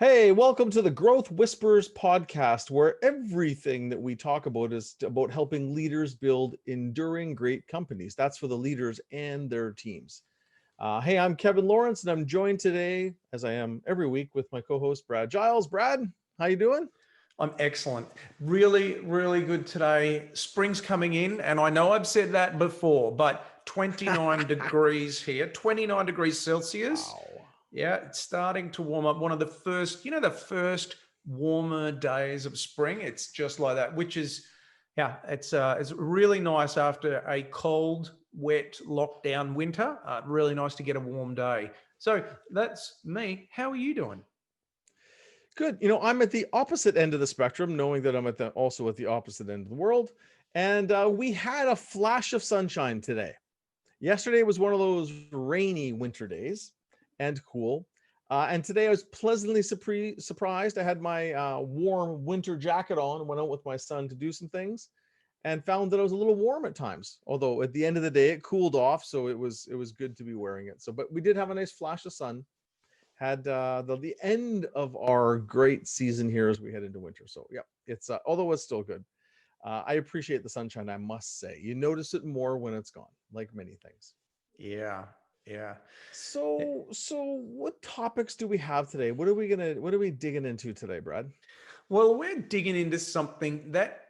Hey, welcome to the Growth Whisperers Podcast, where everything that we talk about is about helping leaders build enduring great companies. That's for the leaders and their teams. Hey, I'm Kevin Lawrence, and I'm joined today, as I am every week, with my co-host Brad Giles. Brad, how you doing? I'm excellent. Really, really good today. Spring's coming in, and I know I've said that before, but 29 degrees here, 29 degrees Celsius. Wow. Yeah, it's starting to warm up. One of the first, the first warmer days of spring. It's just like that, which is, yeah, it's really nice after a cold, wet, lockdown winter. Really nice to get a warm day. So that's me. How are you doing? Good. I'm at the opposite end of the spectrum, knowing that I'm also at the opposite end of the world. And we had a flash of sunshine today. Yesterday was one of those rainy winter days and cool. And today I was pleasantly surprised. I had my warm winter jacket on and went out with my son to do some things and found that I was a little warm at times. Although at the end of the day, it cooled off. So it was good to be wearing it. But we did have a nice flash of sun. Had the end of our great season here as we head into winter. So yeah, it's although it's still good. I appreciate the sunshine, I must say. You notice it more when it's gone, like many things. Yeah, yeah. So what topics do we have today? What are we digging into today, Brad? Well, we're digging into something that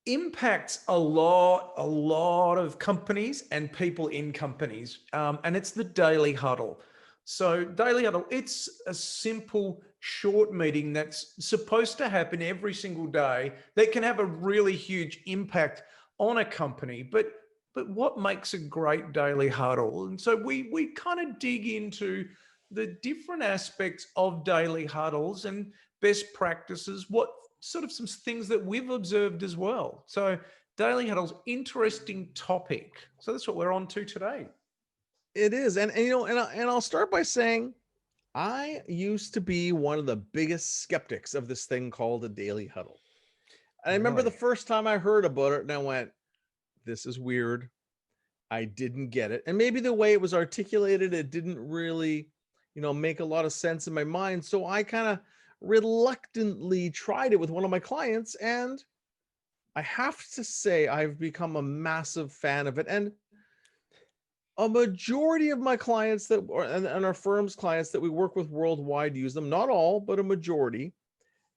impacts a lot of companies and people in companies, and it's the daily huddle. So, daily huddle, it's a simple, short meeting that's supposed to happen every single day that can have a really huge impact on a company. But what makes a great daily huddle? And so we kind of dig into the different aspects of daily huddles and best practices, what sort of some things that we've observed as well. So daily huddles, interesting topic. So that's what we're on to today. It is, and I'll start by saying I used to be one of the biggest skeptics of this thing called a daily huddle. And I remember the Really? first time I heard about it, and I went, "This is weird. I didn't get it." And maybe the way it was articulated, it didn't really, make a lot of sense in my mind. So I kind of reluctantly tried it with one of my clients. And I have to say, I've become a massive fan of it. And a majority of my clients and our firm's clients that we work with worldwide use them, not all, but a majority.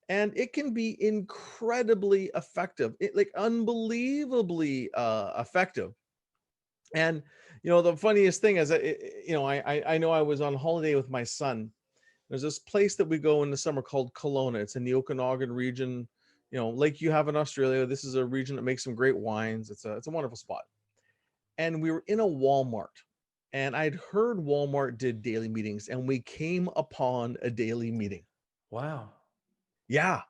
And it can be incredibly effective, like unbelievably effective. And the funniest thing is that I know I was on holiday with my son. There's this place that we go in the summer called Kelowna. It's in the Okanagan region, like you have in Australia. This is a region that makes some great wines. It's a wonderful spot. And we were in a Walmart, and I'd heard Walmart did daily meetings, and we came upon a daily meeting. Wow. Yeah.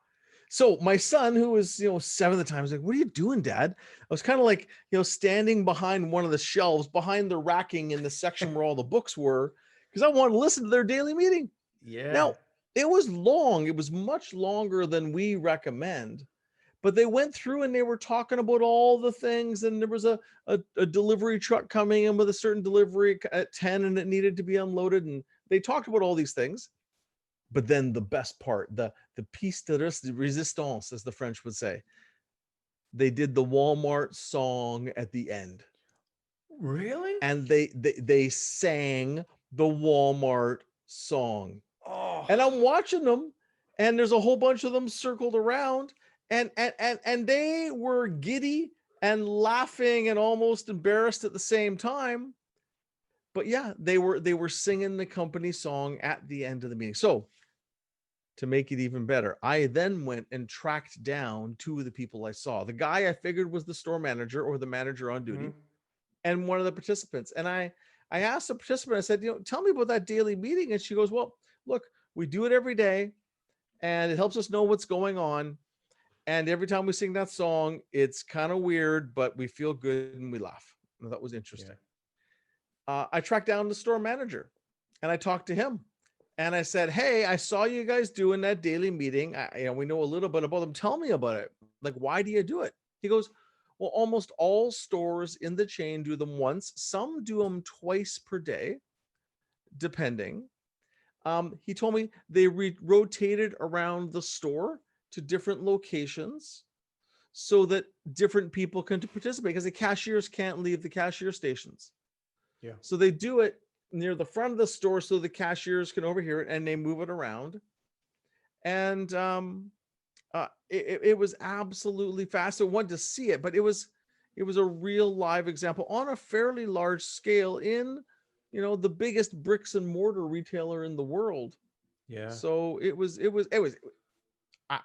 So my son, who was, 7 at the time, was like, "What are you doing, Dad?" I was kind of like, standing behind one of the shelves, behind the racking in the section where all the books were, because I wanted to listen to their daily meeting. Yeah. Now, it was long. It was much longer than we recommend, but they went through and they were talking about all the things. And there was a delivery truck coming in with a certain delivery at 10 and it needed to be unloaded. And they talked about all these things. But then the best part, the piece de resistance, as the French would say, they did the Walmart song at the end, Really? and they sang the Walmart song. Oh, And I'm watching them, and there's a whole bunch of them circled around, and they were giddy and laughing and almost embarrassed at the same time. But yeah, they were singing the company song at the end of the meeting. So to make it even better, I then went and tracked down two of the people I saw. The guy I figured was the store manager or the manager on duty, mhm. and one of the participants. And I asked the participant, I said, "Tell me about that daily meeting." And she goes, "Well, look, we do it every day, and it helps us know what's going on. And every time we sing that song, it's kind of weird, but we feel good and we laugh." And that was Yeah. interesting. I tracked down the store manager and I talked to him. And I said, "Hey, I saw you guys doing that daily meeting. We know a little bit about them. Tell me about it. Like, why do you do it?" He goes, "Well, almost all stores in the chain do them once. Some do them twice per day, depending. He told me they rotated around the store to different locations so that different people can participate, because the cashiers can't leave the cashier stations. Yeah. So they do it near the front of the store so the cashiers can overhear it, and they move it around. And it was absolutely fast. I wanted to see it, but it was a real live example on a fairly large scale in, the biggest bricks and mortar retailer in the world. Yeah. So I,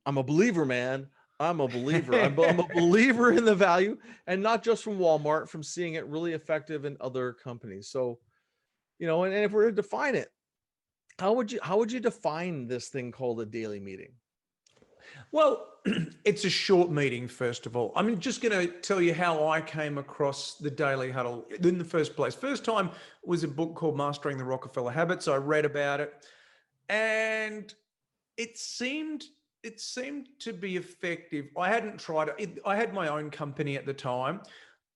I'm a believer, man. I'm a believer. I'm a believer in the value, and not just from Walmart, from seeing it really effective in other companies. So, and if we're to define it, how would you define this thing called a daily meeting? Well, it's a short meeting, first of all. I'm just going to tell you how I came across the Daily Huddle in the first place. First time was a book called Mastering the Rockefeller Habits. I read about it, and it seemed to be effective. I hadn't tried it. I had my own company at the time,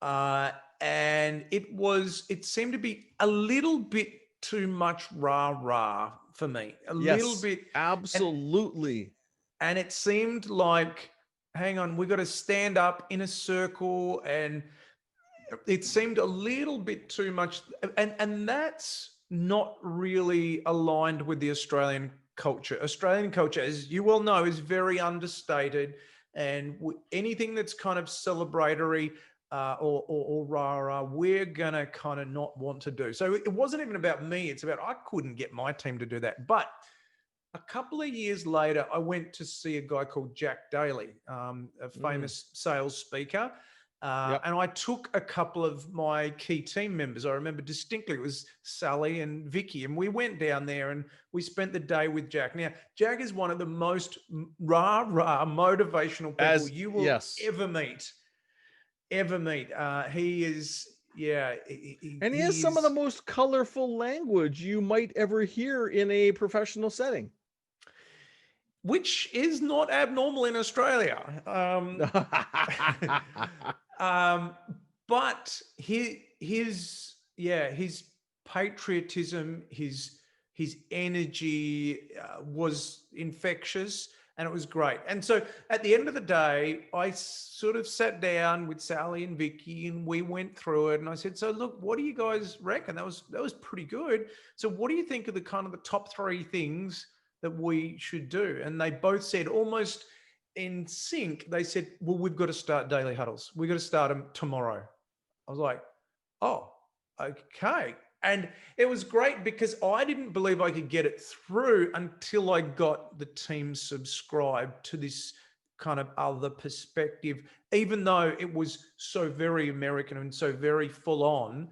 and it seemed to be a little bit too much rah for me. A little Yes, bit, and absolutely. and it seemed like, hang on, we got to stand up in a circle, and it seemed a little bit too much, and that's not really aligned with the Australian culture. Australian culture, as you well know, is very understated, and anything that's kind of celebratory or rah, we're gonna kind of not want to do. So it wasn't even about me. It's about, I couldn't get my team to do that. But a couple of years later, I went to see a guy called Jack Daly, a famous sales speaker. Yep. And I took a couple of my key team members. I remember distinctly, it was Sally and Vicky, and we went down there and we spent the day with Jack. Now, Jack is one of the most rah motivational people you will Yes. ever meet. He is, yeah. And he has some of the most colorful language you might ever hear in a professional setting. Which is not abnormal in Australia. But his patriotism, his energy was infectious, and it was great. And so at the end of the day, I sort of sat down with Sally and Vicky, and we went through it. And I said, "So look, what do you guys reckon? That was pretty good. So what do you think of the kind of the top 3 things that we should do?" And they both said, almost in sync, they said, "Well, we've got to start daily huddles. We've got to start them tomorrow." I was like, "Oh, okay." And it was great because I didn't believe I could get it through until I got the team subscribed to this kind of other perspective, even though it was so very American and so very full on.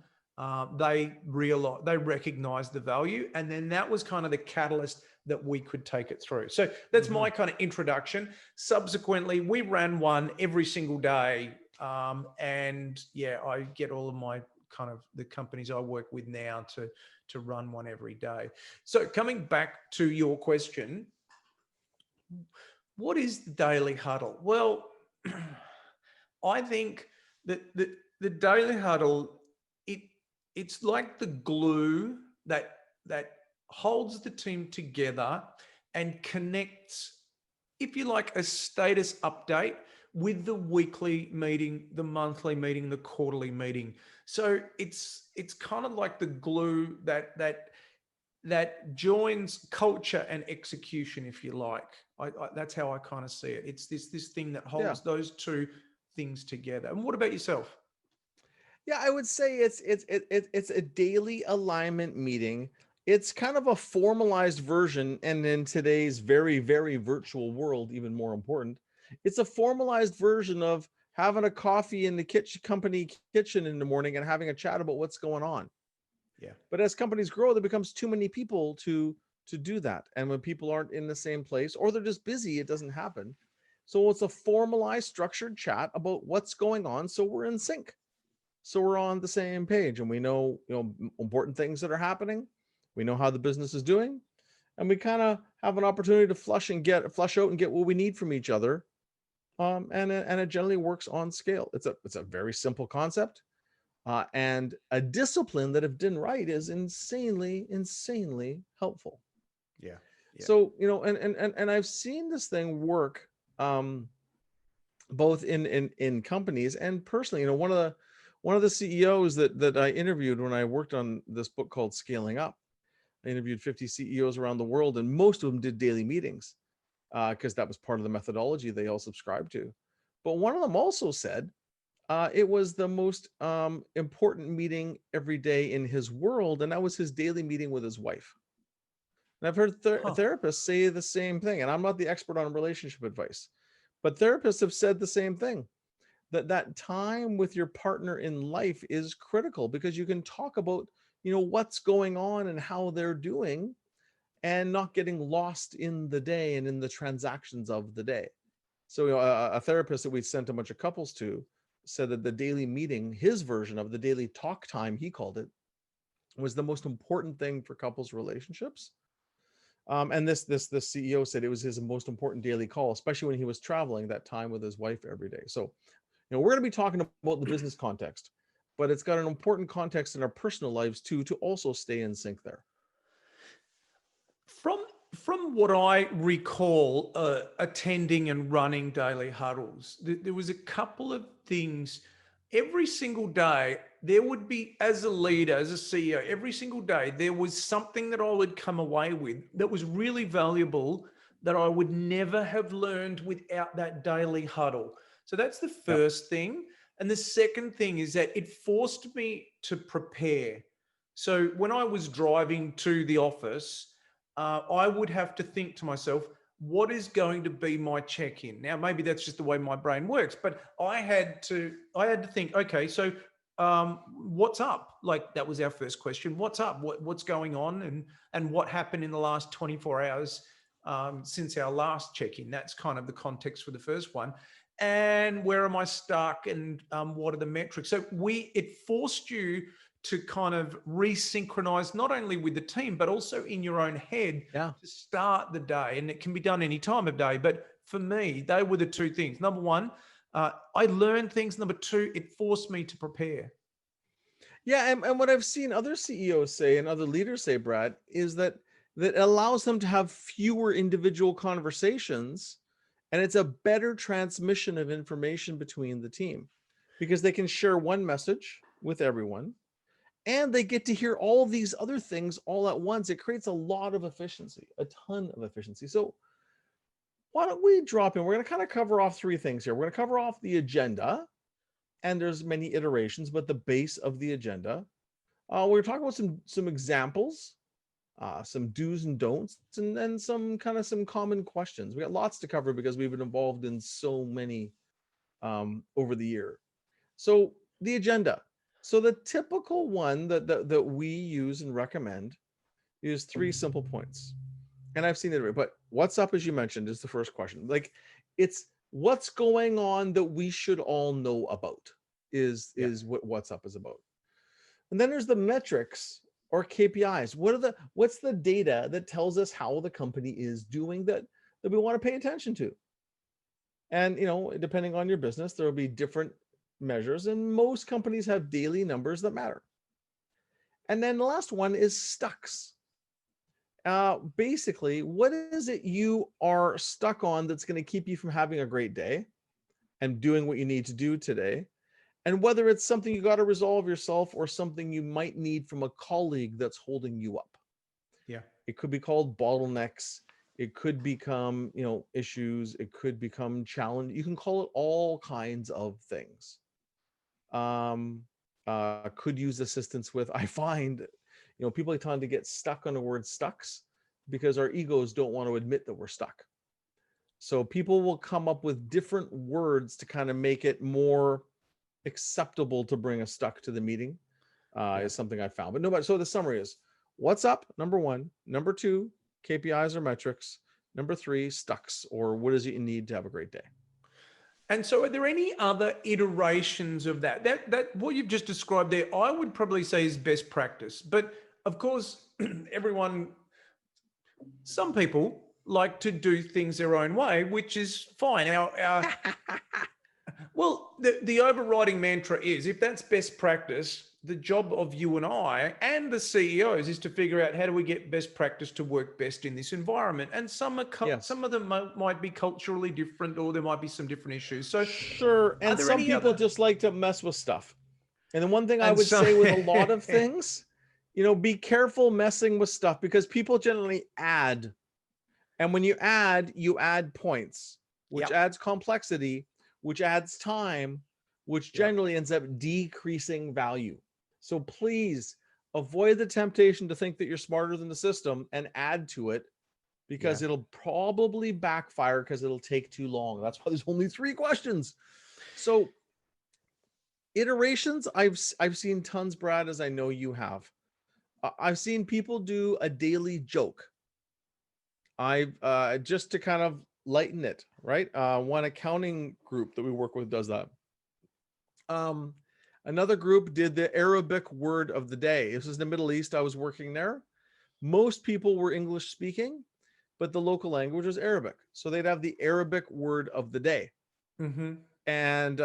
They recognized the value, and then that was kind of the catalyst that we could take it through. So that's my kind of introduction. Subsequently, we ran one every single day, and yeah, I get all of my kind of the companies I work with now to run one every day. So coming back to your question, what is the daily huddle? Well, I think that the daily huddle, it's like the glue that holds the team together and connects, if you like, a status update with the weekly meeting, the monthly meeting, the quarterly meeting. So it's kind of like the glue that joins culture and execution, if you like. That's how I kind of see it. It's this thing that holds those two things together. And what about yourself? Yeah, I would say it's a daily alignment meeting. It's kind of a formalized version, and in today's very, very virtual world, even more important, it's a formalized version of having a coffee in the company kitchen in the morning and having a chat about what's going on. Yeah. But as companies grow, there becomes too many people to do that. And when people aren't in the same place, or they're just busy, it doesn't happen. So it's a formalized, structured chat about what's going on, so we're in sync. So we're on the same page, and we know, important things that are happening. We know how the business is doing, and we kind of have an opportunity to flush out and get what we need from each other. And it generally works on scale. It's a very simple concept. and a discipline that, if done right, is insanely helpful. Yeah. Yeah. So, and I've seen this thing work, um, both in companies and personally. One of the CEOs that I interviewed when I worked on this book called Scaling Up. I interviewed 50 CEOs around the world, and most of them did daily meetings, because that was part of the methodology they all subscribed to. But one of them also said it was the most important meeting every day in his world, and that was his daily meeting with his wife. And I've heard Huh. therapists say the same thing, and I'm not the expert on relationship advice, but therapists have said the same thing, that time with your partner in life is critical, because you can talk about, what's going on and how they're doing, and not getting lost in the day and in the transactions of the day. So, a therapist that we sent a bunch of couples to said that the daily meeting, his version of the daily talk time, he called it, was the most important thing for couples relationships. And this CEO said it was his most important daily call, especially when he was traveling, that time with his wife every day. So, we're going to be talking about the business context, but it's got an important context in our personal lives too, to also stay in sync there. From from what I recall, attending and running daily huddles, there was a couple of things. Every single day, there would be, as a leader, as a CEO, every single day, there was something that I would come away with that was really valuable that I would never have learned without that daily huddle. So that's the Yep. first thing. And the second thing is that it forced me to prepare. So when I was driving to the office, I would have to think to myself, what is going to be my check-in? Now, maybe that's just the way my brain works, but I had to think, okay, so what's up? Like, that was our first question. What's up? What's going on? And what happened in the last 24 hours since our last check-in? That's kind of the context for the first one. And where am I stuck? And what are the metrics? So it forced you to kind of resynchronize, not only with the team, but also in your own head, Yeah. to start the day. And it can be done any time of day. But for me, they were the two things. Number one, I learned things. Number two, it forced me to prepare. Yeah, and what I've seen other CEOs say and other leaders say, Brad, is that allows them to have fewer individual conversations, and it's a better transmission of information between the team, because they can share one message with everyone, and they get to hear all these other things all at once. It creates a lot of efficiency, a ton of efficiency. So why don't we drop in? We're going to kind of cover off three things here. We're going to cover off the agenda, and there's many iterations, but the base of the agenda. We're talking about some examples, some do's and don'ts, and then some common questions. We got lots to cover because we've been involved in so many over the year. So the agenda. So the typical one that we use and recommend is three simple points. And I've seen it, but what's up, as you mentioned, is the first question. Like, it's what's going on that we should all know about Yeah. is what what's up is about. And then there's the metrics or KPIs. What's the data that tells us how the company is doing, that we want to pay attention to? And depending on your business, there will be different measures, and most companies have daily numbers that matter. And then the last one is stucks. Basically, what is it you are stuck on that's going to keep you from having a great day and doing what you need to do today? And whether it's something you got to resolve yourself or something you might need from a colleague that's holding you up. Yeah. It could be called bottlenecks. It could become, issues. It could become challenge. You can call it all kinds of things. Um, could use assistance with. I find, people tend to get stuck on the word stucks because our egos don't want to admit that we're stuck. So people will come up with different words to kind of make it more acceptable to bring a stuck to the meeting, Yeah. is something I found. But nobody. So the summary is: what's up? Number one. Number two, KPIs or metrics. Number three, stucks, or what is it you need to have a great day. And so, are there any other iterations of that? That what you've just described there, I would probably say is best practice. But of course, some people like to do things their own way, which is fine. Well, the overriding mantra is, if that's best practice, the job of you and I and the CEOs is to figure out how do we get best practice to work best in this environment. And some Yes. some of them might be culturally different, or there might be some different issues. So Sure. are And there some any people other? just like to mess with stuff. And the one thing I And would so say with a lot of things, be careful messing with stuff, because people generally add. And when you add points, which Yep. adds complexity, which adds time, which Yep. generally ends up decreasing value. So please avoid the temptation to think that you're smarter than the system and add to it, Yeah. because it'll probably backfire because it'll take too long. That's why there's only 3 questions. So iterations, I've seen tons, Brad, as I know you have. I've seen people do a daily joke. I've just to kind of lighten it, right? One accounting group that we work with does that. Um, Another group did the Arabic word of the day. This is in the Middle East. I was working there. Most people were English speaking, but the local language was Arabic. So they'd have the Arabic word of the day. Mm-hmm. And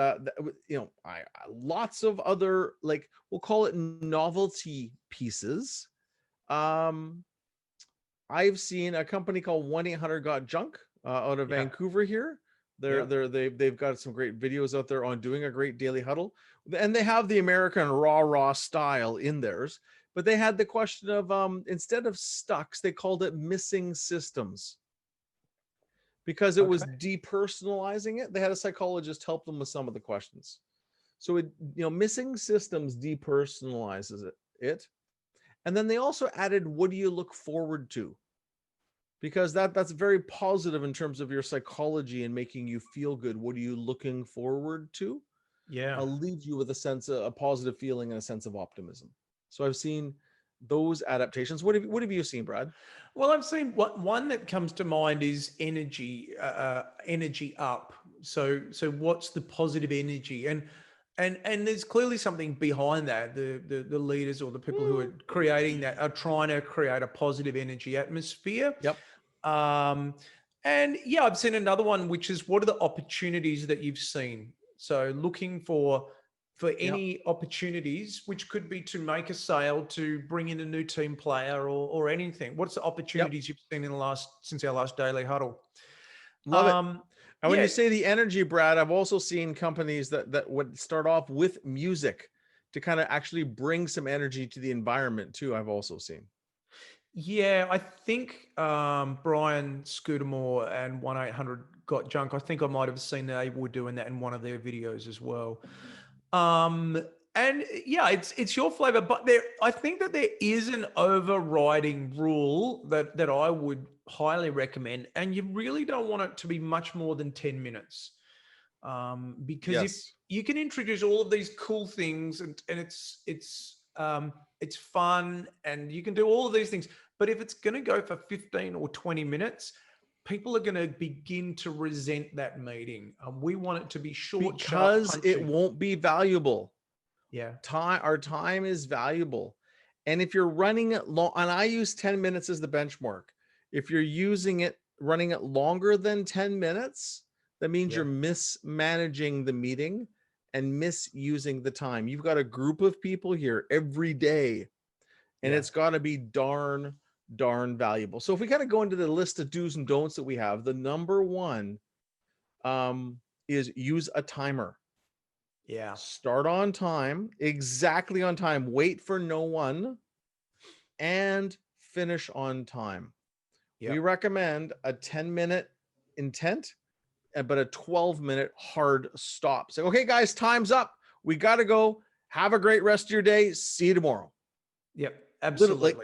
lots of other, like, we'll call it novelty pieces. I've seen a company called 1-800-GOT-JUNK out of Yeah. Vancouver here. Yeah. They've got some great videos out there on doing a great daily huddle, and they have the American raw style in theirs. But they had the question of instead of stucks, they called it missing systems, because it was Okay. depersonalizing it. They had a psychologist help them with some of the questions. So missing systems depersonalizes it. And then they also added, what do you look forward to? Because that's very positive in terms of your psychology and making you feel good. What are you looking forward to? Yeah. Leaves you with a positive feeling and a sense of optimism. So I've seen those adaptations. What have you seen, Brad? Well, I've seen one that comes to mind is energy up. So what's the positive energy? And there's clearly something behind that. The leaders or the people who are creating that are trying to create a positive energy atmosphere. Yep. Um, and yeah, I've seen another one, which is what are the opportunities that you've seen? So looking for Yep. any opportunities, which could be to make a sale, to bring in a new team player, or anything. What's the Yep. opportunities you've seen since our last daily huddle? Love it. Um, And when yeah, you say the energy, Brad, I've also seen companies that would start off with music to kind of actually bring some energy to the environment too. I've also seen. yeah. I think Brian Scudamore and 1-800-GOT-JUNK. I think I might have seen they were doing that in one of their videos as well. Um, and yeah, it's your flavor, but I think that there is an overriding rule that I would highly recommend, and you really don't want it to be much more than 10 minutes. Because if Yes. you can introduce all of these cool things, and it's fun, and you can do all of these things, but if it's going to go for 15 or 20 minutes, people are going to begin to resent that meeting. We want it to be short, sharp, Because it punchy. won't be valuable. Yeah. Our time is valuable. And if you're running it long, and I use 10 minutes as the benchmark. If you're running it longer than 10 minutes, that means Yeah. you're mismanaging the meeting and misusing the time. You've got a group of people here every day, and Yeah. it's got to be darn valuable. So if we kind of go into the list of do's and don'ts that we have, the number one is use a timer. Yeah. Start on time, exactly on time, wait for no one, and finish on time. Yeah. We recommend a 10-minute intent, but a 12-minute hard stop. So, okay, guys, time's up. We got to go. Have a great rest of your day. See you tomorrow. Yep. Literally.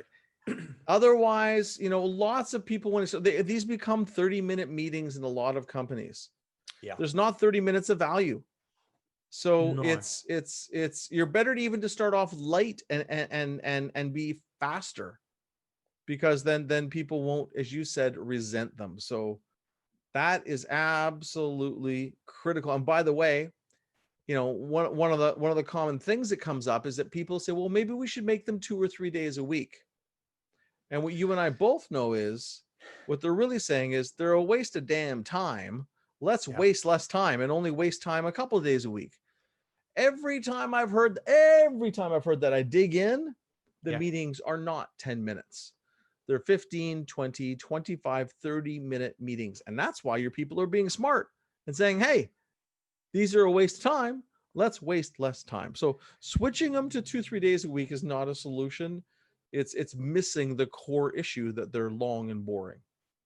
Absolutely. Otherwise, lots of people want to, so these become 30-minute meetings in a lot of companies. Yeah. There's not 30 minutes of value. So No. it's you're better to even to start off light and be faster, because then people won't, as you said, resent them. So that is absolutely critical. And by the way, one of the common things that comes up is that people say, well, maybe we should make them 2 or 3 days a week. And what you and I both know is what they're really saying is they're a waste of damn time. Let's Yeah. waste less time and only waste time a couple of days a week. Every time I've heard that, I dig in, the Yeah. meetings are not 10 minutes. They're 15, 20, 25, 30-minute meetings. And that's why your people are being smart and saying, hey, these are a waste of time. Let's waste less time. So switching them to 2-3 days a week is not a solution. It's missing the core issue that they're long and boring.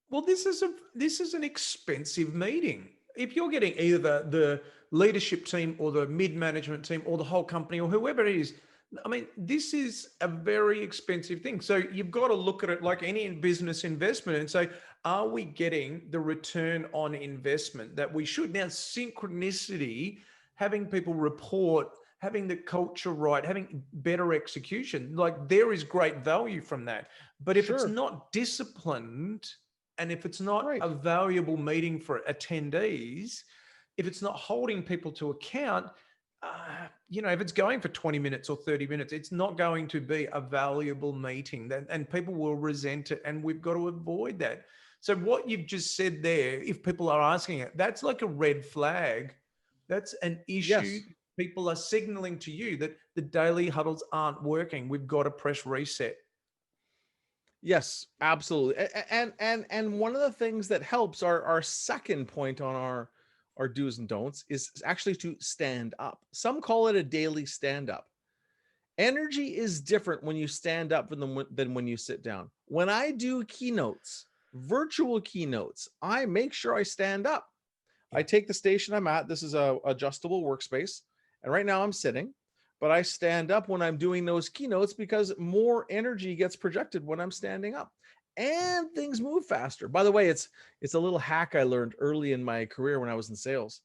Well, this is an expensive meeting. If you're getting either the leadership team or the mid-management team or the whole company or whoever it is, I mean, this is a very expensive thing. So you've got to look at it like any business investment and say, are we getting the return on investment that we should? Now, synchronicity, having people report, having the culture right, having better execution, like there is great value from that. But if it's Sure. not disciplined, and if it's not Right. a valuable meeting for attendees, if it's not holding people to account, if it's going for 20 minutes or 30 minutes, it's not going to be a valuable meeting, and people will resent it, and we've got to avoid that. So what you've just said there, if people are asking it, that's like a red flag. That's an issue. Yes. People are signaling to you that the daily huddles aren't working. We've got to press reset. Yes, absolutely. And one of the things that helps, our second point on our do's and don'ts, is actually to stand up. Some call it a daily stand up. Energy is different when you stand up than when you sit down. When I do keynotes, virtual keynotes, I make sure I stand up. I take the station I'm at. This is a adjustable workspace. And right now I'm sitting, but I stand up when I'm doing those keynotes because more energy gets projected when I'm standing up and things move faster. By the way, it's a little hack I learned early in my career when I was in sales.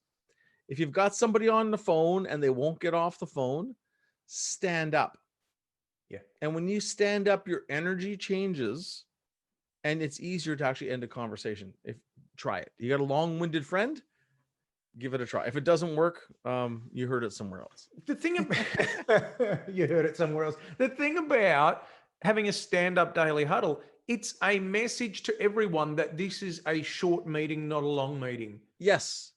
If you've got somebody on the phone and they won't get off the phone, stand up. Yeah. And when you stand up, your energy changes and it's easier to actually end a conversation. Try it. You got a long-winded friend? Give it a try. If it doesn't work, you heard it somewhere else. The thing about you heard it somewhere else. The thing about having a stand-up daily huddle, it's a message to everyone that this is a short meeting, not a long meeting. Yes.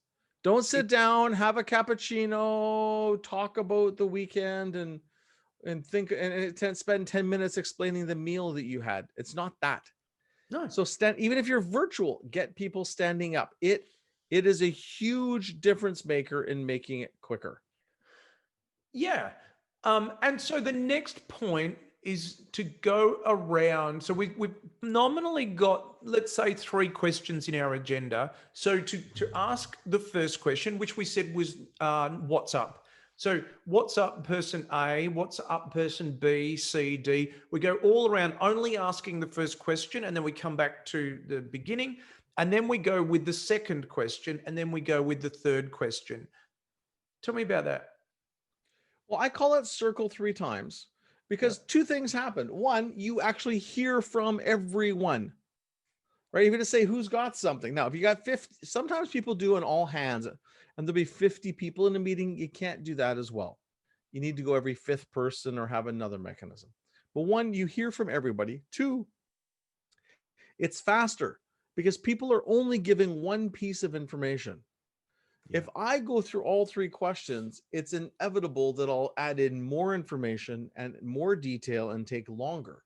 Don't sit down, have a cappuccino, talk about the weekend and think and spend 10 minutes explaining the meal that you had. It's not that. No. So even if you're virtual, get people standing up. It is a huge difference maker in making it quicker. Yeah. And so the next point is to go around. So we've nominally got, let's say, 3 questions in our agenda. So to ask the first question, which we said was what's up? So what's up person A, what's up person B, C, D? We go all around only asking the first question, and then we come back to the beginning, and then we go with the second question, and then we go with the third question. Tell me about that. Well, I call it circle 3 times because 2 things happen. One, you actually hear from everyone, right? You're going to say who's got something. Now, if you got 50, sometimes people do an all hands and there'll be 50 people in a meeting. You can't do that as well. You need to go every 5th person or have another mechanism. But 1, you hear from everybody. 2, it's faster because people are only giving one piece of information. Yeah. If I go through all 3 questions, it's inevitable that I'll add in more information and more detail and take longer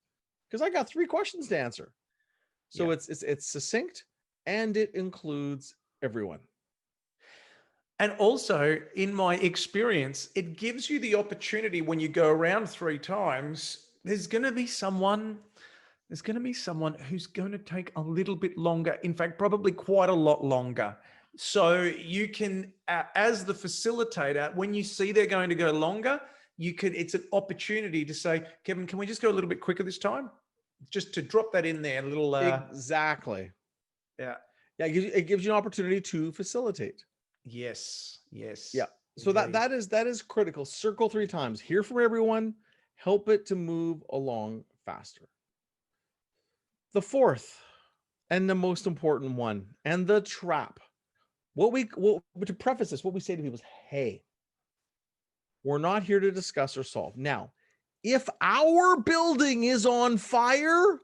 because I got 3 questions to answer. So it's succinct and it includes everyone. And also, in my experience, it gives you the opportunity when you go around 3 times, there's going to be someone who's going to take a little bit longer. In fact, probably quite a lot longer. So you can, as the facilitator, when you see they're going to go longer, it's an opportunity to say, Kevin, can we just go a little bit quicker this time? Just to drop that in there a little. Exactly. Yeah. It gives you an opportunity to facilitate. Yes. Yeah. So indeed. that is critical. Circle 3 times. Hear from everyone. Help it to move along faster. The 4th and the most important one, and the trap. To preface this, what we say to people is, hey, we're not here to discuss or solve. Now, if our building is on fire,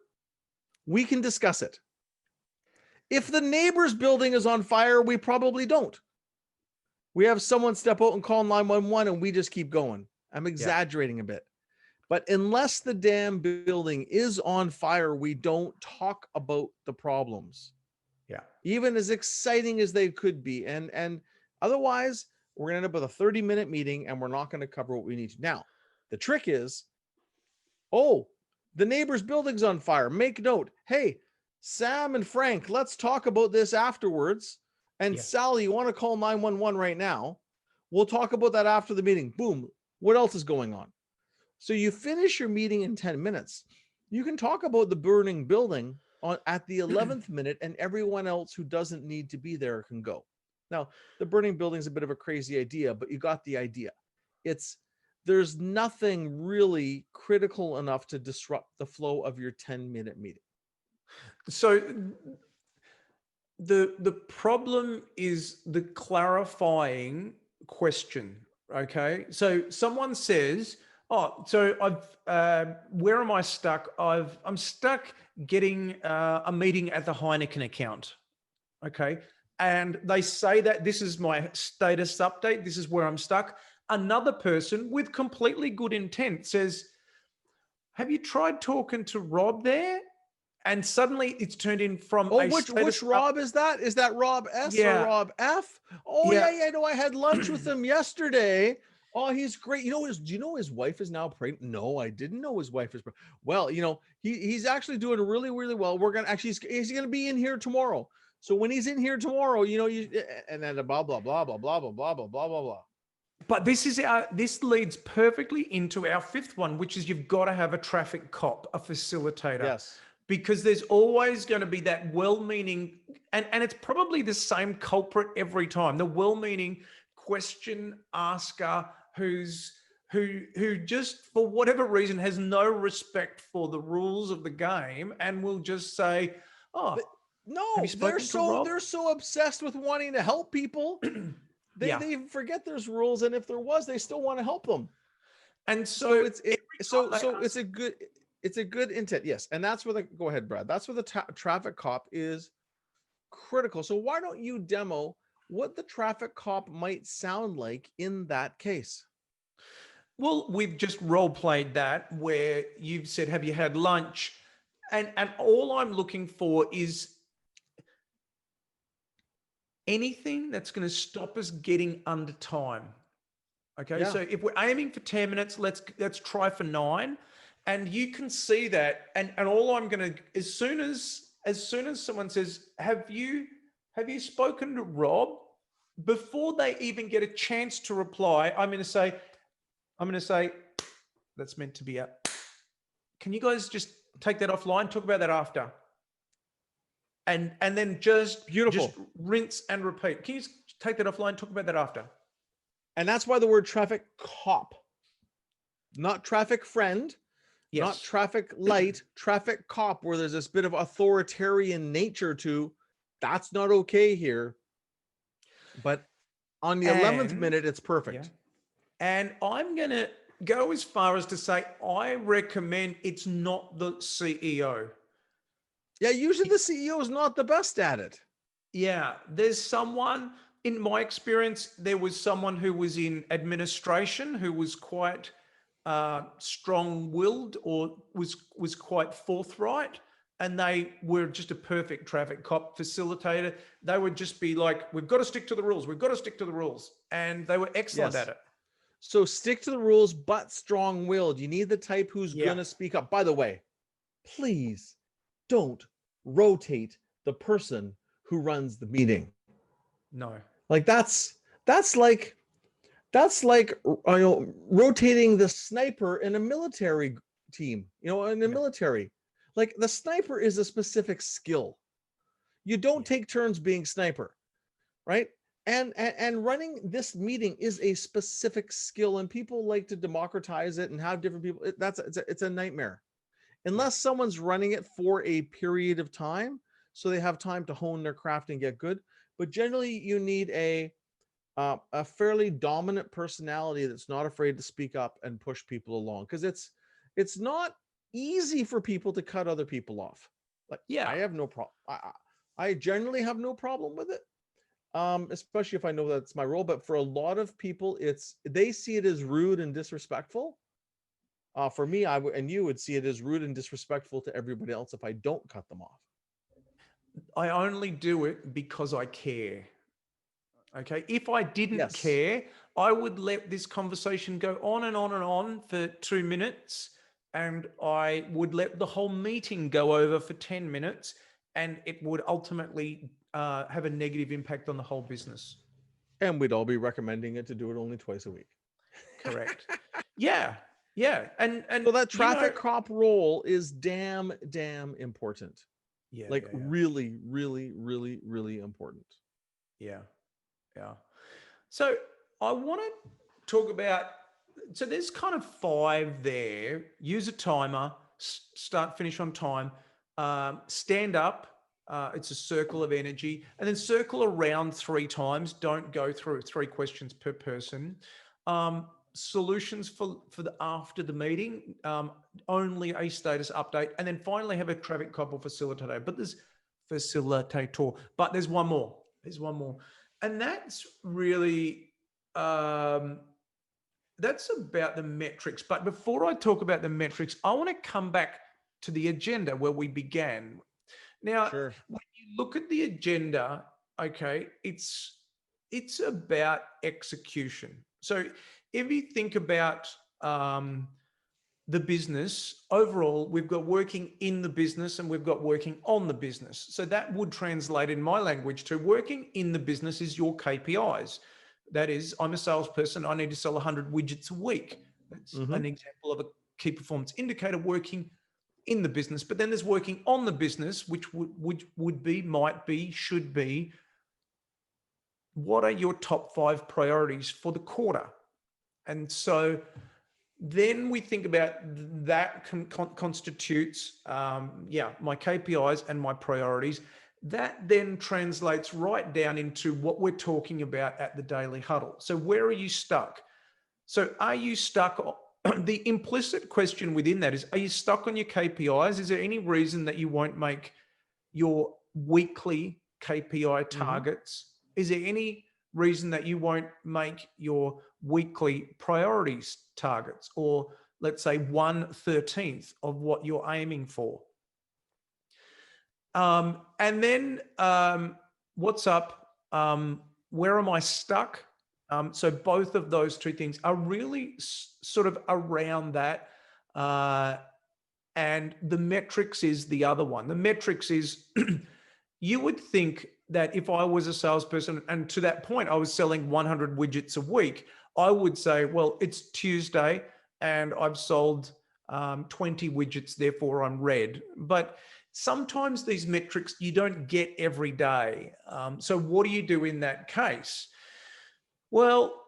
we can discuss it. If the neighbor's building is on fire, we probably don't. We have someone step out and call 911 and we just keep going. I'm Yeah. exaggerating a bit. But unless the damn building is on fire, we don't talk about the problems. Yeah. Even as exciting as they could be. And otherwise, we're going to end up with a 30-minute meeting and we're not going to cover what we need to. Now, the trick is, oh, the neighbor's building's on fire. Make note. Hey, Sam and Frank, let's talk about this afterwards. And Yes. Sally, you want to call 911 right now? We'll talk about that after the meeting. Boom. What else is going on? So you finish your meeting in 10 minutes. You can talk about the burning building at the 11th minute, and everyone else who doesn't need to be there can go. Now, the burning building is a bit of a crazy idea, but you got the idea. There's nothing really critical enough to disrupt the flow of your 10-minute meeting. So the problem is the clarifying question. Okay. So someone says, oh, so where am I stuck? I'm stuck getting a meeting at the Heineken account. Okay. And they say that this is my status update. This is where I'm stuck. Another person with completely good intent says, have you tried talking to Rob there? And suddenly it's turned in from which Rob is that? Is that Rob S or Rob F? Oh, yeah. No, I had lunch with him yesterday. Oh, he's great. Do you know his wife is now pregnant? No, I didn't know his wife is pregnant. Well, he's actually doing really, really well. We're going to he's going to be in here tomorrow. So when he's in here tomorrow, and then blah, blah, blah, blah, blah, blah, blah, blah, blah, blah, blah. But this leads perfectly into our fifth one, which is you've got to have a traffic cop, a facilitator. Yes. Because there's always going to be that well-meaning, and it's probably the same culprit every time, the well-meaning question asker who just for whatever reason has no respect for the rules of the game and will just say, oh, no, they're so obsessed with wanting to help people. They forget there's rules, and if there was, they still want to help them. And so it's a good intent. Yes. And that's where go ahead, Brad. That's where the traffic cop is critical. So why don't you demo what the traffic cop might sound like in that case? Well, we've just role played that where you've said, have you had lunch? And all I'm looking for is anything that's going to stop us getting under time. Okay. Yeah. So if we're aiming for 10 minutes, let's try for 9. And you can see that. And all I'm going to, as soon as someone says, have you spoken to Rob? Before they even get a chance to reply, I'm going to say, that's meant to be up. Can you guys just take that offline? Talk about that after. And then just rinse and repeat. Can you take that offline? Talk about that after. And that's why the word traffic cop, not traffic friend. Yes. Not traffic light, traffic cop, where there's this bit of authoritarian nature to, that's not okay here. But on the 11th minute, it's perfect. Yeah. And I'm going to go as far as to say, I recommend it's not the CEO. Yeah, usually the CEO is not the best at it. Yeah, there's someone, in my experience, there was someone who was in administration who was quite strong-willed or was quite forthright, and they were just a perfect traffic cop facilitator. They would just be like, we've got to stick to the rules. We've got to stick to the rules. And they were excellent at it. So stick to the rules, but strong-willed. You need the type who's going to speak up. By the way, please don't rotate the person who runs the meeting. No. Like that's like rotating the sniper in a military team, in the military. Like the sniper is a specific skill. You don't take turns being sniper, right? And running this meeting is a specific skill, and people like to democratize it and have different people. It's a nightmare. Unless someone's running it for a period of time, so they have time to hone their craft and get good. But generally, you need a fairly dominant personality that's not afraid to speak up and push people along, because it's not easy for people to cut other people off. Like, I have no problem. I generally have no problem with it. Especially if I know that's my role. But for a lot of people, they see it as rude and disrespectful. For me, and you would see it as rude and disrespectful to everybody else if I don't cut them off. I only do it because I care. Okay. If I didn't Yes. care, I would let this conversation go on and on and on for 2 minutes. And I would let the whole meeting go over for 10 minutes. And it would ultimately have a negative impact on the whole business. And we'd all be recommending it to do it only twice a week. Correct. Yeah. Yeah. And so that traffic cop role is damn important. Yeah. Like really, really, really, really important. Yeah. Yeah. So I want to talk about, so there's kind of 5 there. Use a timer, start, finish on time, stand up. It's a circle of energy, and then circle around 3 times. Don't go through 3 questions per person. Solutions for the after the meeting, only a status update, and then finally have a traffic cop or facilitator. But there's one more. And that's really, that's about the metrics. But before I talk about the metrics, I want to come back to the agenda where we began. Now, Sure. When you look at the agenda, okay, it's about execution. So if you think about the business, overall, we've got working in the business and we've got working on the business. So that would translate in my language to working in the business is your KPIs. That is, I'm a salesperson, I need to sell 100 widgets a week. That's an example of a key performance indicator working in the business. But then there's working on the business, which would be, might be, should be, what are your top 5 priorities for the quarter? And so then we think about that constitutes, my KPIs and my priorities. That then translates right down into what we're talking about at the Daily Huddle. So where are you stuck? So are you stuck? The implicit question within that is, are you stuck on your KPIs? Is there any reason that you won't make your weekly KPI targets? Is there any reason that you won't make your weekly priorities targets, or let's say 1/13 of what you're aiming for? And then what's up? Where am I stuck? So both of those 2 things are really sort of around that. And the metrics is the other one. The metrics is you would think that if I was a salesperson and to that point I was selling 100 widgets a week, I would say, well, it's Tuesday and I've sold 20 widgets, therefore I'm red. But sometimes these metrics you don't get every day. So what do you do in that case? Well,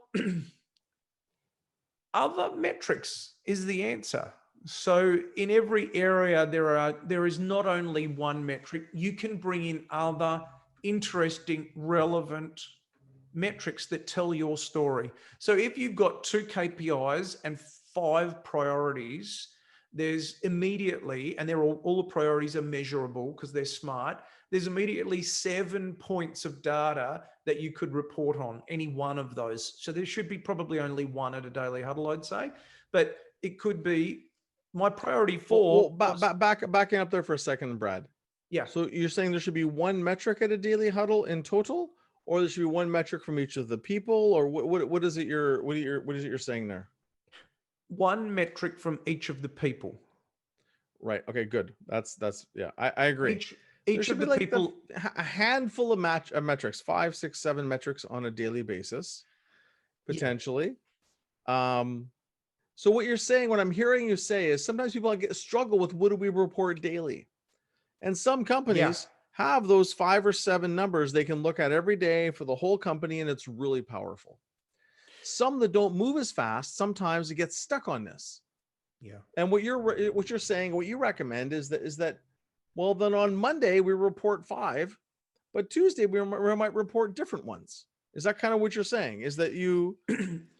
other metrics is the answer. So in every area, there is not only one metric. You can bring in other interesting, relevant metrics that tell your story. So if you've got 2 KPIs and 5 priorities, there's immediately, and all the priorities are measurable because they're smart, there's immediately 7 points of data that you could report on any one of those. So there should be probably only one at a Daily Huddle, I'd say, but it could be my priority 4. Backing up there for a second, Brad. Yeah. So you're saying there should be 1 metric at a Daily Huddle in total, or there should be 1 metric from each of the people, or what is it you're saying there? 1 metric from each of the people. Right. Okay, good. That's yeah, I agree. Each of the people, a handful of metrics, 5, 6, 7 metrics on a daily basis, potentially. Yeah. So what you're saying, what I'm hearing you say is sometimes people struggle with what do we report daily? And some companies have those 5 or 7 numbers they can look at every day for the whole company, and it's really powerful. Some that don't move as fast, sometimes it gets stuck on this. Yeah. And what you're saying, what you recommend is that, well, then on Monday we report 5, but Tuesday we might report different ones. Is that kind of what you're saying? Is that you?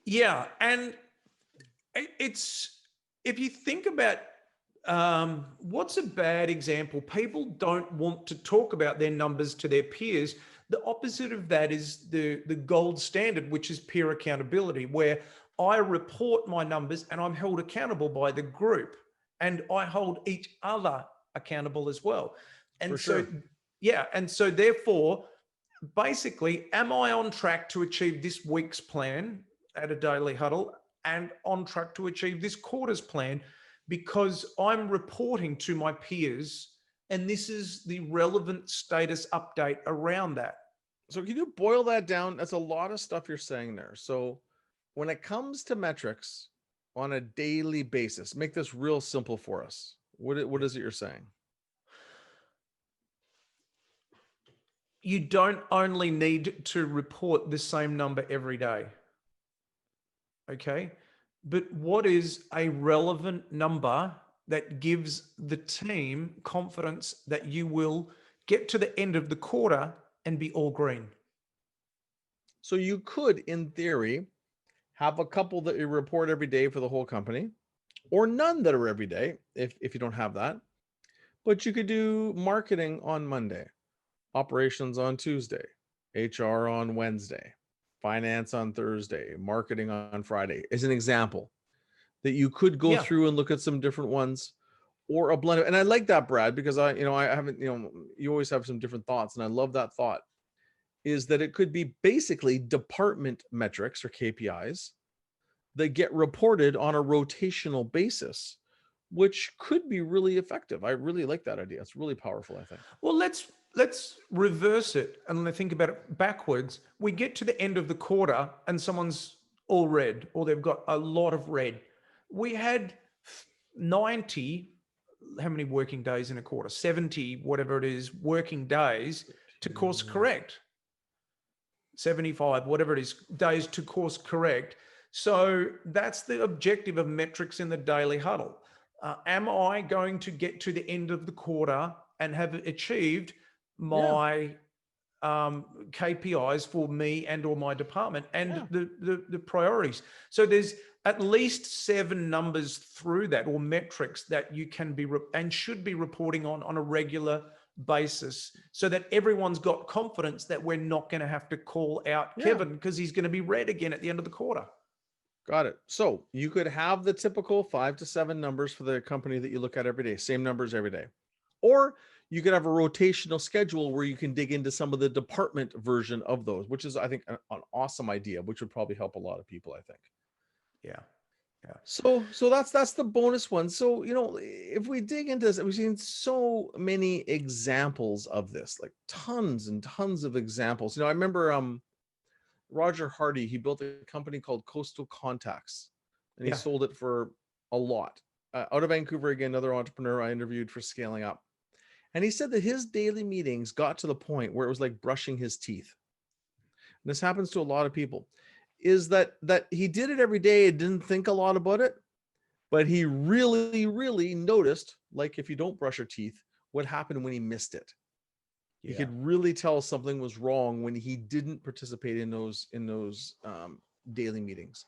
Yeah. And it's, if you think about what's a bad example, people don't want to talk about their numbers to their peers. The opposite of that is the gold standard, which is peer accountability, where I report my numbers and I'm held accountable by the group, and I hold each other accountable as well. For And so, sure. yeah, and so therefore, basically, am I on track to achieve this week's plan at a daily huddle and on track to achieve this quarter's plan? Because I'm reporting to my peers, and this is the relevant status update around that. So can you boil that down? That's a lot of stuff you're saying there. So when it comes to metrics on a daily basis, make this real simple for us. What is it you're saying? You don't only need to report the same number every day. Okay. But what is a relevant number that gives the team confidence that you will get to the end of the quarter and be all green? So you could, in theory, have a couple that you report every day for the whole company, or none that are every day if you don't have that. But you could do marketing on Monday, operations on Tuesday, HR on Wednesday, finance on Thursday, marketing on Friday, as an example, that you could go Yeah. through and look at some different ones, or a blend of, and I like that, Brad, because I haven't, you always have some different thoughts, and I love that thought, is that it could be basically department metrics or KPIs that get reported on a rotational basis, which could be really effective. I really like that idea. It's really powerful, I think. Well, let's reverse it and think about it backwards. We get to the end of the quarter and someone's all red, or they've got a lot of red. We had 90, how many working days in a quarter? 70, whatever it is, working days to course correct. 75, whatever it is, days to course correct. So that's the objective of metrics in the daily huddle. Am I going to get to the end of the quarter and have achieved Yeah. my KPIs for me and or my department and Yeah. the priorities? So there's at least 7 numbers through that, or metrics that you can be and should be reporting on a regular basis, so that everyone's got confidence that we're not going to have to call out Yeah. Kevin because he's going to be red again at the end of the quarter. Got it. So you could have the typical 5 to 7 numbers for the company that you look at every day, same numbers every day. Or you could have a rotational schedule where you can dig into some of the department version of those, which is, I think, an awesome idea, which would probably help a lot of people, I think. Yeah. Yeah. So that's the bonus one. So, if we dig into this, we've seen so many examples of this, like tons and tons of examples. I remember Roger Hardy, he built a company called Coastal Contacts, and he Yeah. sold it for a lot. Out of Vancouver, again, another entrepreneur I interviewed for Scaling Up. And he said that his daily meetings got to the point where it was like brushing his teeth. And this happens to a lot of people, is that he did it every day and didn't think a lot about it, but he really, really noticed, like if you don't brush your teeth, what happened when he missed it. He Yeah. could really tell something was wrong when he didn't participate in those daily meetings.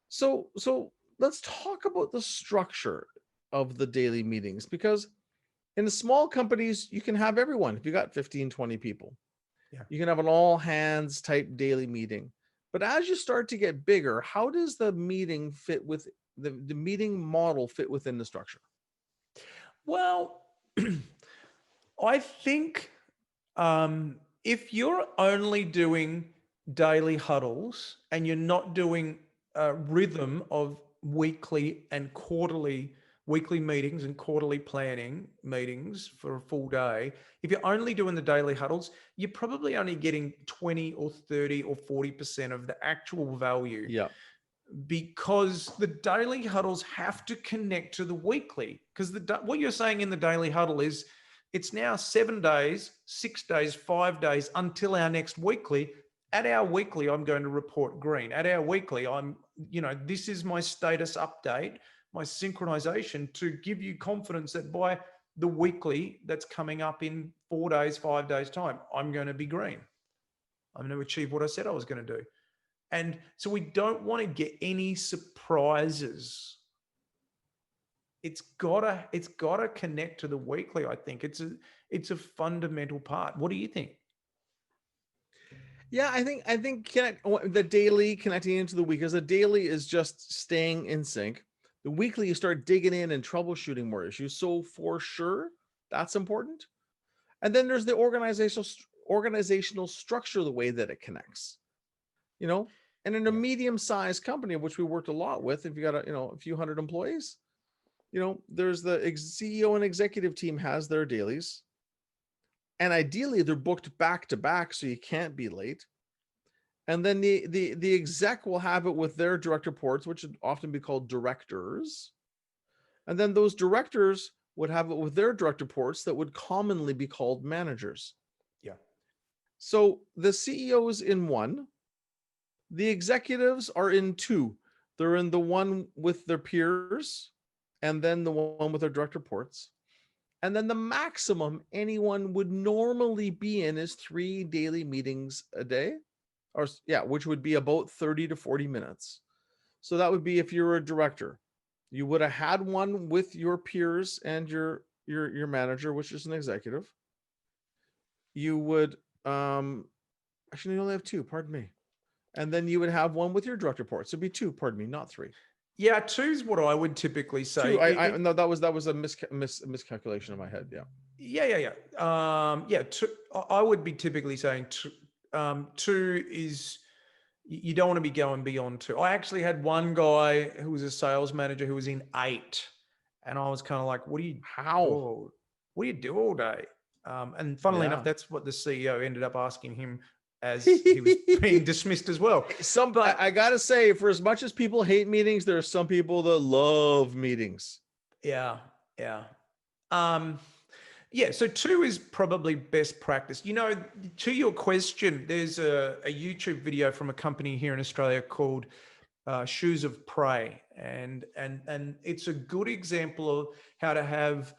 So let's talk about the structure of the daily meetings, because in the small companies, you can have everyone. If you got 15, 20 people, Yeah. you can have an all hands type daily meeting. But as you start to get bigger, how does the meeting fit with the meeting model fit within the structure? Well, I think if you're only doing daily huddles and you're not doing a rhythm of weekly meetings and quarterly planning meetings for a full day, if you're only doing the daily huddles, you're probably only getting 20 or 30 or 40% of the actual value. Yeah. Because the daily huddles have to connect to the weekly. Because what you're saying in the daily huddle is it's now 7 days, 6 days, 5 days until our next weekly. At our weekly, I'm going to report green. At our weekly, this is my status update, my synchronization to give you confidence that by the weekly that's coming up in 4 days, 5 days time, I'm going to be green. I'm going to achieve what I said I was going to do. And so we don't want to get any surprises. It's gotta connect to the weekly. I think it's a fundamental part. What do you think? Yeah, I think the daily connecting into the week, because the daily is just staying in sync. The weekly, you start digging in and troubleshooting more issues. So for sure, that's important. And then there's the organizational structure, the way that it connects. You know, and in a Yeah. medium-sized company, of which we worked a lot with, if you got a few hundred employees, there's the CEO and executive team has their dailies, and ideally they're booked back to back, so you can't be late. And then the exec will have it with their direct reports, which would often be called directors. And then those directors would have it with their direct reports that would commonly be called managers. Yeah. So the CEOs in one, the executives are in two. They're in the one with their peers, and then the one with their direct reports. And then the maximum anyone would normally be in is 3 daily meetings a day, which would be about 30 to 40 minutes. So that would be, if you're a director, you would have had one with your peers and your manager, which is an executive. You would actually, you only have two, pardon me. And then you would have one with your direct reports. So it'd be two, pardon me, not three. Yeah, two's what I would typically say. Two. No, that was a miscalculation in my head. Yeah. Yeah. Two, I would be typically saying two. Two is, you don't want to be going beyond two. I actually had one guy who was a sales manager who was in 8, and I was kind of like, "What do you do all day?" And funnily enough, that's what the CEO ended up asking him as he was being dismissed as well. But I gotta say, for as much as people hate meetings, there are some people that love meetings. Yeah. So 2 is probably best practice. To your question, there's a YouTube video from a company here in Australia called Shoes of Prey, and it's a good example of how to have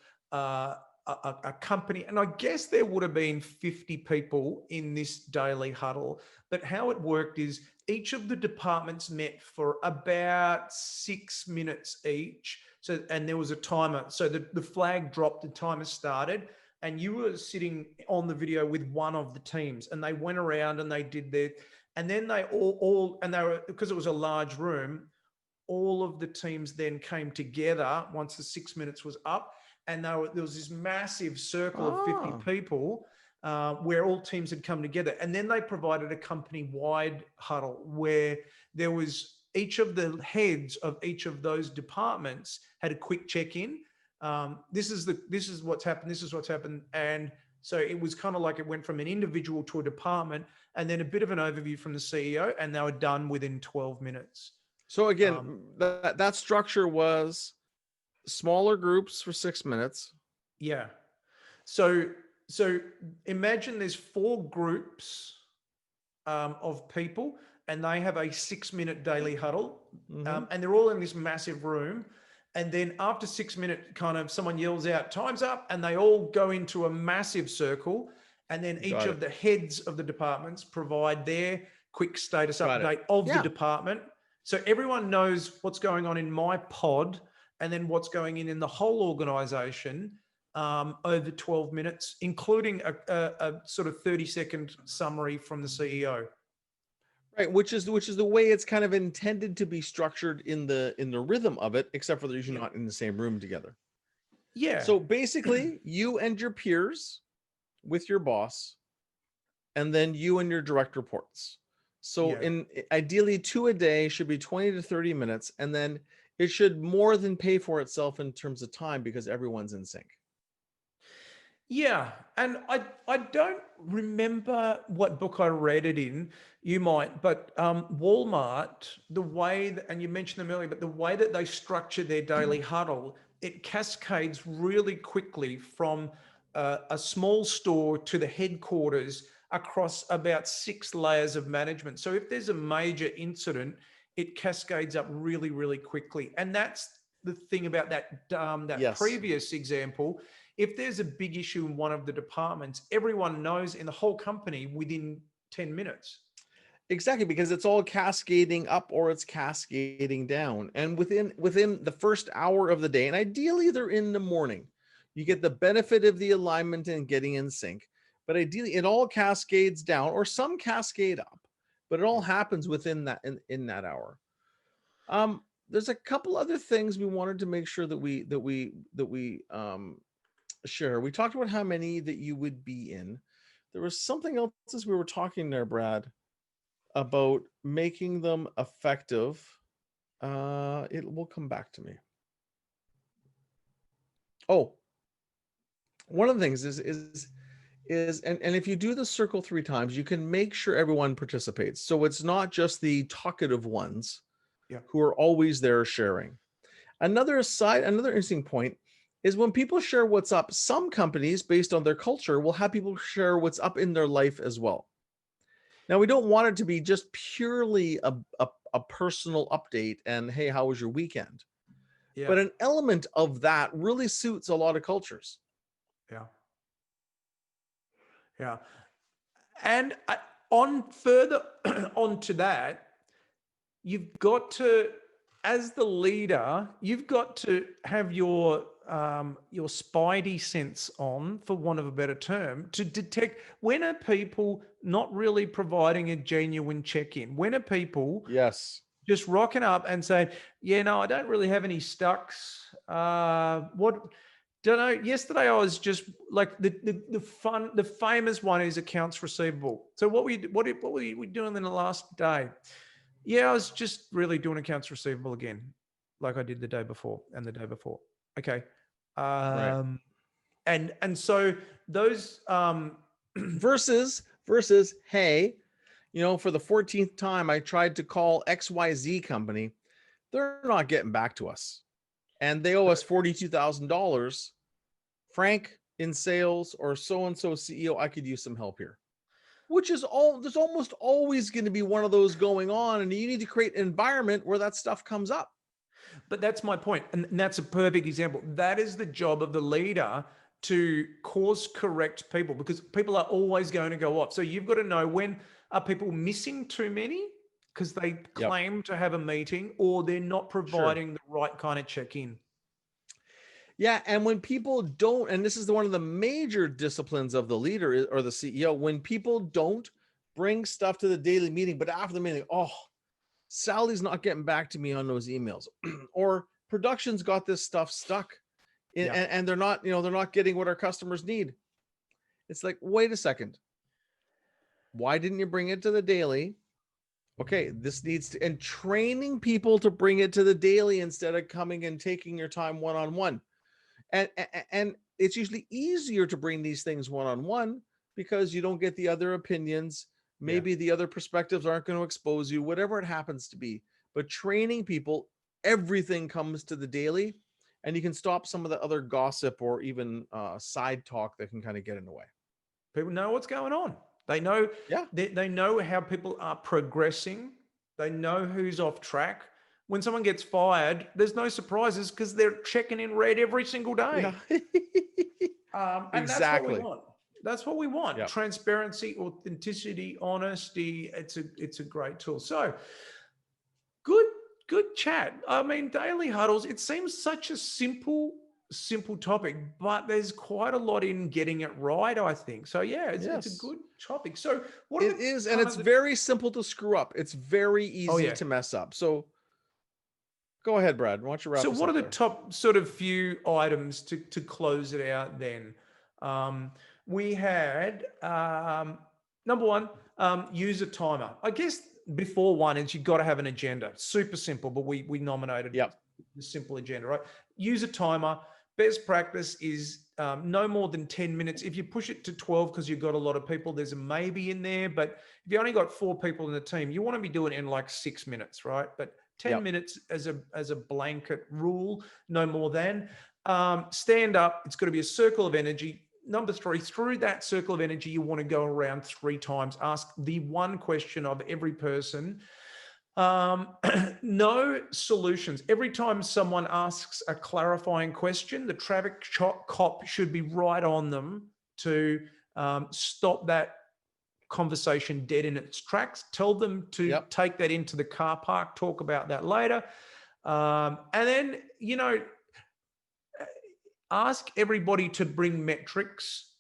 a company. And I guess there would have been 50 people in this daily huddle, but how it worked is each of the departments met for about 6 minutes each. So, and there was a timer. So the flag dropped, the timer started, and you were sitting on the video with one of the teams, and they went around and they did their, and then they all, and they were, because it was a large room, all of the teams then came together once the 6 minutes was up, and there was this massive circle of 50 people where all teams had come together. And then they provided a company-wide huddle where there was each of the heads of each of those departments had a quick check-in. This is what's happened. This is what's happened. And so it was kind of like it went from an individual to a department, and then a bit of an overview from the CEO, and they were done within 12 minutes. So again, that structure was smaller groups for 6 minutes. Yeah. So imagine there's 4 groups of people, and they have a 6-minute daily huddle, and they're all in this massive room. And then after 6 minutes, kind of someone yells out, "Time's up," and they all go into a massive circle. And then each of the heads of the departments provide their quick status update of the department. So everyone knows what's going on in my pod, and then what's going in the whole organization over 12 minutes, including a sort of 30-second summary from the CEO. Right, which is the way it's kind of intended to be structured in the rhythm of it, except for they're usually not in the same room together. Yeah. So basically, you and your peers with your boss, and then you and your direct reports. So ideally 2 a day should be 20 to 30 minutes, and then it should more than pay for itself in terms of time because everyone's in sync. Yeah. And I don't remember what book I read it in. You might, but Walmart, the way and you mentioned them earlier, but the way that they structure their daily huddle, it cascades really quickly from a small store to the headquarters across about 6 layers of management. So if there's a major incident, it cascades up really, really quickly. And that's the thing about that previous example. If there's a big issue in one of the departments, everyone knows in the whole company within 10 minutes. Exactly, because it's all cascading up or it's cascading down. And within the first hour of the day, and ideally they're in the morning, you get the benefit of the alignment and getting in sync. but ideally it all cascades down, or some cascade up, but it all happens within that in that hour. There's a couple other things we wanted to make sure that we share. We talked about how many that you would be in. There was something else as we were talking there, Brad, about making them effective. It will come back to me. Oh, one of the things is and if you do the circle 3 times, you can make sure everyone participates. So it's not just the talkative ones who are always there sharing. Another interesting point is when people share what's up, some companies, based on their culture, will have people share what's up in their life as well. Now, we don't want it to be just purely a personal update and, hey, how was your weekend? Yeah. But an element of that really suits a lot of cultures. Yeah. Yeah. And on further onto that, you've got to, as the leader, you've got to have your spidey sense on, for want of a better term, to detect when are people not really providing a genuine check-in. When are people just rocking up and saying, yeah, no, I don't really have any stucks. Don't know. Yesterday I was just like the famous one is accounts receivable. So what were you doing in the last day? Yeah, I was just really doing accounts receivable again, like I did the day before and the day before. Okay. Right. And so those versus, hey, for the 14th time I tried to call XYZ company. They're not getting back to us. And they owe us $42,000. Frank in sales or so-and-so CEO, I could use some help here. Which is there's almost always going to be one of those going on, and you need to create an environment where that stuff comes up. But that's my point. And that's a perfect example. That is the job of the leader, to course correct people, because people are always going to go off. So you've got to know, when are people missing too many because they claim to have a meeting, or they're not providing the right kind of check-in. Yeah, and when people don't, and this is one of the major disciplines of the leader or the CEO, when people don't bring stuff to the daily meeting, but after the meeting, oh, Sally's not getting back to me on those emails, or production's got this stuff stuck, and they're not, they're not getting what our customers need. It's like, wait a second, why didn't you bring it to the daily? Okay, this needs to, and training people to bring it to the daily instead of coming and taking your time one-on-one. And it's usually easier to bring these things one-on-one because you don't get the other opinions. Maybe the other perspectives aren't going to expose you, whatever it happens to be. But training people, everything comes to the daily, and you can stop some of the other gossip or even side talk that can kind of get in the way. People know what's going on. They know, they know how people are progressing. They know who's off track. When someone gets fired, there's no surprises because they're checking in red every single day. And exactly. That's what we want. Yep. Transparency, authenticity, honesty. It's a great tool. So good chat. I mean, daily huddles, it seems such a simple topic, but there's quite a lot in getting it right, I think. So yeah, it's a good topic. So what it is, and it's very simple to screw up. It's very easy to mess up. So go ahead, Brad. Why don't you wrap this up? So what are the top sort of few items to close it out then? We had, number one, use a timer. I guess before one is you've got to have an agenda. Super simple, but we nominated the simple agenda, right? Use a timer. Best practice is no more than 10 minutes. If you push it to 12 because you've got a lot of people, there's a maybe in there. But if you only got 4 people in the team, you want to be doing it in like 6 minutes, right? But 10 minutes as a blanket rule, no more than. Stand up. It's got to be a circle of energy. Number 3, through that circle of energy, you want to go around 3 times. Ask the one question of every person. No solutions. Every time someone asks a clarifying question, the traffic cop should be right on them to stop that conversation dead in its tracks. Tell them to take that into the car park, talk about that later. And then, ask everybody to bring metrics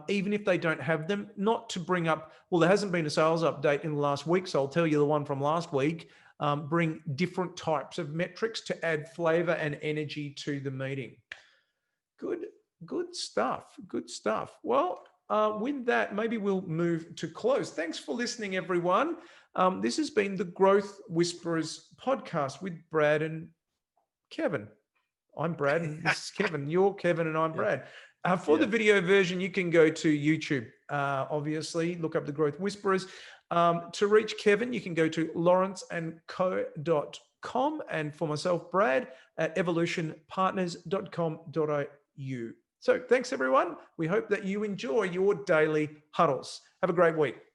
even if they don't have them, not to bring up, well, there hasn't been a sales update in the last week, so I'll tell you the one from last week. Bring different types of metrics to add flavor and energy to the meeting. Good stuff. Good stuff. Well, with that, maybe we'll move to close. Thanks for listening, everyone. This has been the Growth Whisperers podcast with Brad and Kevin. I'm Brad and this is Kevin. You're Kevin and I'm Brad. For the video version, you can go to YouTube. Obviously, look up the Growth Whisperers. To reach Kevin, you can go to lawrenceandco.com, and for myself, Brad, at evolutionpartners.com.au. So thanks, everyone. We hope that you enjoy your daily huddles. Have a great week.